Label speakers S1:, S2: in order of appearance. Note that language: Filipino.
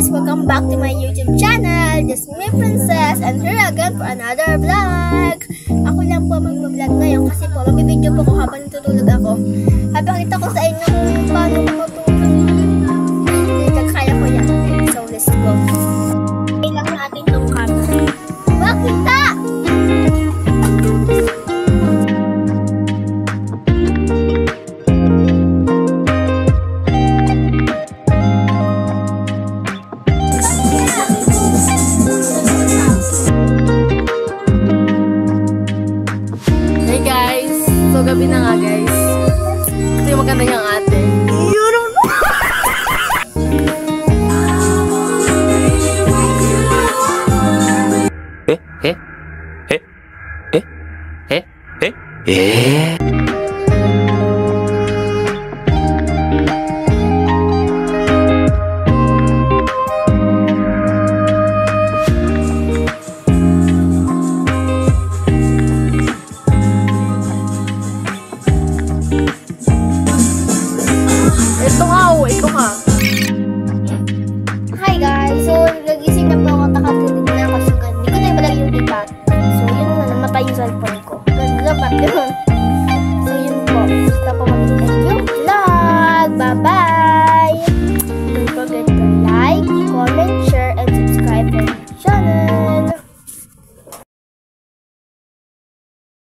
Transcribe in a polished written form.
S1: guys! Welcome back to my YouTube channel. This is me, Princess, and here again for another vlog. Ako lang po mag-vlog ngayon kasi po mag-video po ko habang natutulog ako. Papakita ko sa inyo kung paano ko matulog. Kaya ko yan. So let's go. Kailang natin itong camera. Bakita!
S2: So, gabi na nga, guys. Ito yung maganda niyang ate.
S3: Eh?